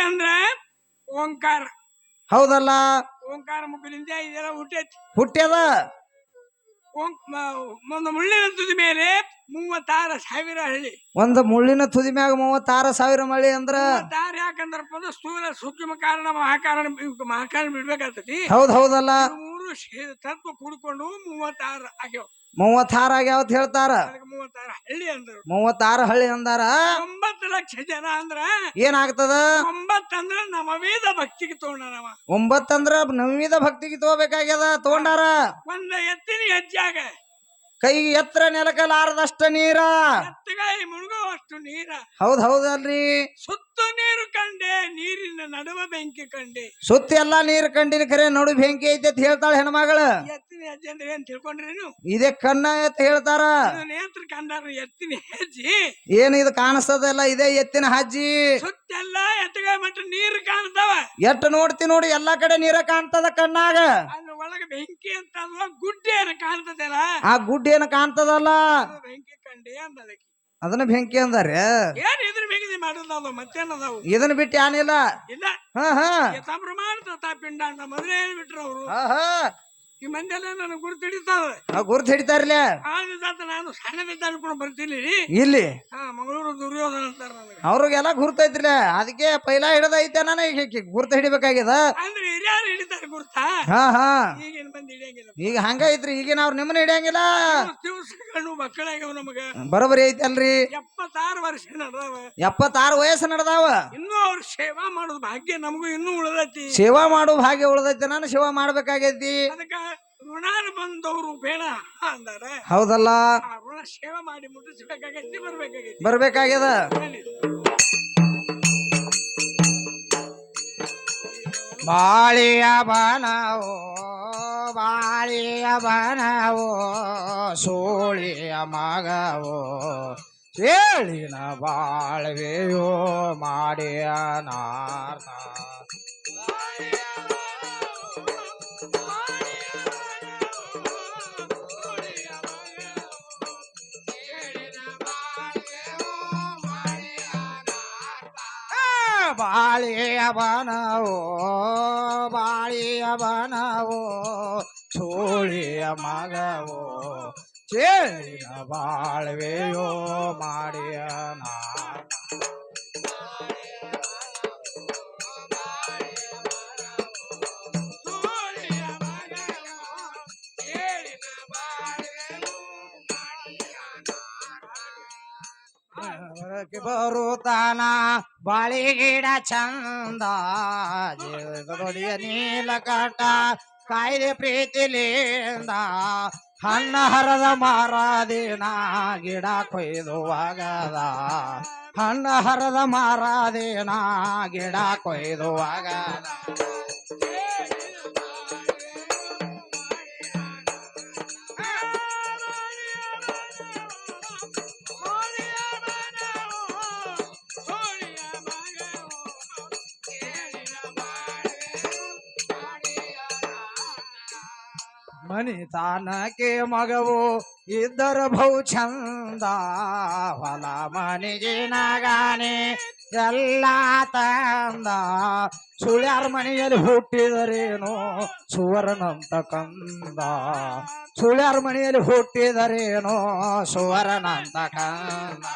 ಅಂದ್ರ ಓಂಕಾರ. ಹೌದಲ್ಲ, ಓಂಕಾರ ಮುಖದಿಂದ ಇದೆಲ್ಲ ಹುಟ್ಟೈತಿ. ಹುಟ್ಟ್ಯದ. ಒಂದು ಮುಳ್ಳಿನ ತುದಿ ಮೇಲೆ 36,000 ಹಳ್ಳಿ. ಒಂದು ಮುಳ್ಳಿನ ತುದಿ ಮ್ಯಾಗ 36,000 ಮಳಿ ಅಂದ್ರ 36 ಯಾಕಂದ್ರಪ್ಪ ಸ್ಥೂಲ ಸೂಕ್ಷ್ಮ ಕಾರಣ ಮಹಾಕಾರಣ ಬಿಡ್ಬೇಕಾಗ್ತತಿ. ಹೌದಲ್ಲ, ಮೂರು ತತ್ವ ಕೂಡಿಕೊಂಡು 36 ಆಗ್ಯಾವ. 36 ಆಗ್ಯಾವ ಅಂತ ಹೇಳ್ತಾರ. 36 ಹಳ್ಳಿ ಅಂದ್ರು. 36 ಹಳ್ಳಿ ಅಂದಾರ. 9 ಲಕ್ಷ ಜನ ಅಂದ್ರ ಏನಾಗ್ತದ? 9 ಅಂದ್ರ ನವವೇದ ಭಕ್ತಿಗೆ ತಗೊಂಡಾರವ. 9 ಅಂದ್ರ ನವವಿಧ ಭಕ್ತಿಗೆ ತಗೋಬೇಕಾಗ್ಯದ, ತಗೊಂಡಾರ. ಒಂದ ಎತ್ತಿನ ಹೆಜ್ಜಾಗ ಕೈ ಎತ್ತರ ನೆಲಕಲಾರದಷ್ಟ ನೀರ, ಎತ್ತಗಾಯಿ ಮುಳುಗುವಷ್ಟು ನೀರ. ಹೌದಲ್ರಿ. ಸುತ್ತು ನೀರು ಕಂಡೆ, ನೀರಿನ ನಡುವ ಬೆಂಕಿ ಕಂಡೆ. ಸುತ್ತಿ ಎಲ್ಲಾ ನೀರು ಕಂಡಿನ ಖರೆ ನಡು ಬೆಂಕಿ ಐತೆ ಅಂತ ಹೇಳ್ತಾಳ ಹೆಣ್ಮಗಳ. ಎತ್ತಿನ ಹೆಜ್ಜೆ ಅಂದ್ರೆ ಏನ್ ತಿಳ್ಕೊಂಡ್ರೇನು? ಇದೇ ಕಣ್ಣ ಅಂತ ಹೇಳ್ತಾರ. ನೇತ್ರ ಕಂಡಾರ ಎತ್ತಿನ ಹೆಜ್ಜೆ. ಏನು ಇದು ಕಾಣಿಸ್ತದಲ್ಲ, ಇದೇ ಎತ್ತಿನ ಹಜ್ಜಿ. ಸುತ್ತೆಲ್ಲ ಎತ್ತಗಾಯಿ ಮಟ್ಟ ನೀರು ಕಾಣ್ತಾವ. ಎಟ್ಟು ನೋಡ್ತಿ ನೋಡಿ, ಎಲ್ಲಾ ಕಡೆ ನೀರ ಕಾಣ್ತದ ಕಣ್ಣಾಗ. ಅದ್ರ ಒಳಗೆ ಬೆಂಕಿ ಅಂತ ಗುಡ್ಡೆ ಏನ ಕಾಣ್ತದಲ್ಲ, ಆ ಗುಡ್ಡ ಏನ ಕಾಣ್ತದಲ್ಲ, ಬೆಂಕಿ ಕಂಡೆ ಅಂದದಕ್ಕೆ. ಅದನ್ನ ಬೆಂಕಿ ಅಂದಾರ. ಏನ್ ಇದ್ರ ಬೆಂಕಿ ಮಾಡೋದಾವ ಮತ್ತೇನದಾವು? ಇದನ್ನ ಬಿಟ್ಟು ಏನಿಲ್ಲ. ಇಲ್ಲ. ಹಾ ಪ್ರಮಾಣ ಪಿಂಡ ಅಂತ ಮೊದಲೇ ಹೇಳ್ಬಿಟ್ರು ಅವರು. ಈ ಮಂದಿಯೆಲ್ಲ ನನಗೆ ಗುರುತು ಹಿಡಿತಾವ. ಗುರುತು ಹಿಡಿತಾರಲ್ಲ. ನಾನು ಸಣ್ಣದಿದ್ದ ಅನ್ಕೊಂಡು ಬರ್ತೀನಿ ಇಲ್ಲಿ. ಮಂಗಳೂರು ದುರ್ಯೋಧನ ಅಂತಾರ ನನಗೆ. ಅವ್ರಿಗೆಲ್ಲ ಗುರ್ತೈತಿಲ್ಲ, ಅದಕ್ಕೆ ಪೈಲಾ ಹಿಡದೈತೆ. ನಾನು ಗುರ್ತ ಹಿಡಿಬೇಕಾಗ್ಯದ ಅಂದ್ರೆ ಹಿರಿಯರು ಹಿಡಿತಾರೆ ಗುರ್ತ. ಈಗಿನ ಮಂದಿ ಹಿಡಿಯಂಗಿಲ್ಲ. ಈಗ ಹಂಗ ಐತ್ರಿ, ಈಗಿನ ಅವ್ರು ನಿಮ್ಮನ್ನ ಹಿಡಿಯಂಗಿಲ್ಲ. ದಿವಸಗಳು ಮಕ್ಕಳಾಗ್ಯಾವ ನಮಗ. ಬರೋಬರಿ ಐತಲ್ರಿ. 76 ವರ್ಷ ನಡೆದಾವ. 76 ವಯಸ್ಸು ನಡೆದಾವ. ಇನ್ನೂ ಅವ್ರ ಸೇವಾ ಮಾಡೋದು ಭಾಗ್ಯ ನಮಗೂ ಇನ್ನೂ ಉಳಿದೈತಿ. ಸೇವಾ ಮಾಡೋ ಭಾಗ್ಯ ಉಳಿದೈತಿ. ನಾನು ಸೇವಾ ಮಾಡ್ಬೇಕಾಗೈತಿ. ಅದಕ್ಕ ಋಣಾನ ಬಂದವರು ಬೇಡ ಅಂದಾರ. ಹೌದಲ್ಲ, ಋಣ ಸೇವಾ ಮಾಡಿ ಮುಟ್ಟಿಸ್ಬೇಕಾಗೈತಿ, ಬರ್ಬೇಕಾಗ್ಯದ. ಬಾಳಿಯ ಬನವೋ ಬಾಳಿಯ ಬನವೋ ಸೋಳಿಯ ಮಗವೋ ಹೇಳಿನ ಬಾಳ್ವೆಯೋ ಮಾಡಿಯ ನಾರ್ಥ. ಬಾಳಿಯ ಬನವೋ ಬಾಳಿಯ ಬನವೋ ಸೋಳಿಯ ಮಗವೋ ಚೇಳಿನ ಬಾಳ್ವೆಯೋ ಮಾಡಿಯ ನಾರ್ಥ. ಬರುತ್ತಾನ ಬಾಳಿ ಗಿಡ ಚಂದ, ಜೀವದೊಡಿಯ ನೀಲಕಂಠ ಕಾಯ್ದೆ ಪ್ರೀತಿಲಿಂದ. ಹಣ್ಣ ಹರದ ಮಾರಾದಿನ ಗಿಡ ಕೊಯ್ದುವಾಗದ, ಹಣ್ಣ ಹರದ ಮಾರಾದಿನ ಗಿಡ ಕೊಯ್ದುವಾಗದ. ಮನಿತಾನಕ್ಕೆ ಮಗವು ಇದ್ದರ ಬಹು ಚಂದ, ಹೊಲ ಮನೆಗೆ ನಾಗಾನೆ ಎಲ್ಲ ತಂದ. ಸುಳ್ಯಾರ ಮನೆಯಲ್ಲಿ ಹುಟ್ಟಿದರೇನು ಸುವರ್ಣಂತ ಕಂದ, ಸುಳ್ಯಾರ ಮನೆಯಲ್ಲಿ ಹುಟ್ಟಿದರೇನು ಸುವರ್ಣಂತ ಕಂದ.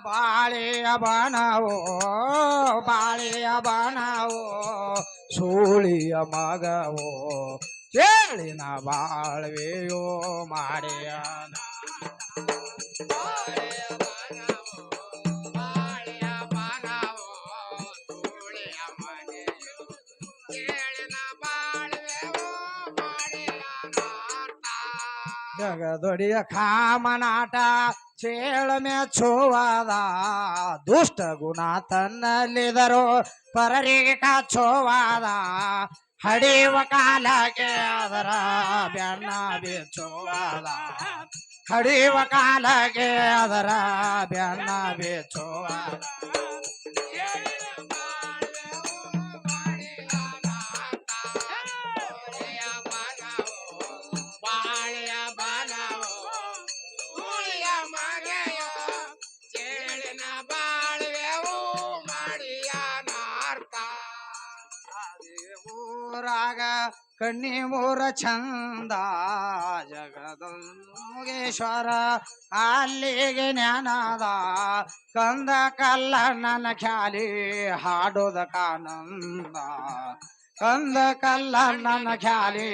ಬಾಳಿಯ ಬನವೋ ಬಾಳಿಯ ಬನವೋ ಸೂಳಿಯ ಮಗವೋ ಚೇಳಿನ ಬಾಳ್ವೆಯೋ ಮಾಡಿಯ. ಜಗದೊಡಿಯ ಕಾಮನಾಟ ಚೇಳ ಮೆಚ್ಚುವದ, ದುಷ್ಟ ಗುಣ ತನ್ನಲ್ಲಿದರು ಪರರಿಗೆ ಕಾಚೋವಾದ. ಹಡಿಯುವ ಕಾಲಕ್ಕೆ ಅದರ ಬೆನ್ನ ಬಿಚ್ಚುವದ, ಕಡಿಯುವ ಕಾಲಗೆ ಅದರ ಬೆನ್ನ ಬೆಚ್ಚುವ ಊರಾಗ ಕಣ್ಣಿ ಮೂರ ಚಂದ ಜಗದೋಗೇಶ್ವರ ಅಲ್ಲಿಗೆ ಜ್ಞಾನದ ಕಂದ ಕಲ್ಲ ನನ್ನ ಖ್ಯಾಲಿ ಹಾಡೋದ ಕಾನಂದ ಕಂದ ಕಲ್ಲ ನನ್ನ ಖ್ಯಾಲಿ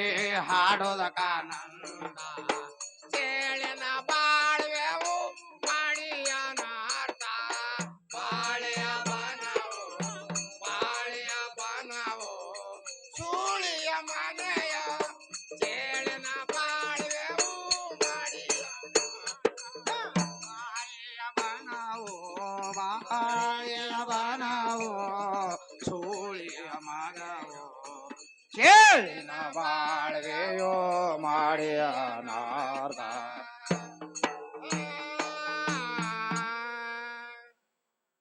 ಹಾಡೋದ ಕಾನಂದ ಚೇಳಿನ ಬಾಳ್ವೆವು ಮಾಡಿಯ ನಾಟ ಬಾಳೆಯ ಬನವು ಸೂಳಿಯ ಮನೆಯ ಚೇಳಿನ ಬಾಳ್ವೆವು ಮಾಡಿಯ ಬಾಳೆಯ ಬನವು ಸೂಳಿಯ ಮಗವು ಚೇಳಿನ ಬಾಳ್ವೆಯೋ ಮಾಡಿಯ ನಾರ್ದ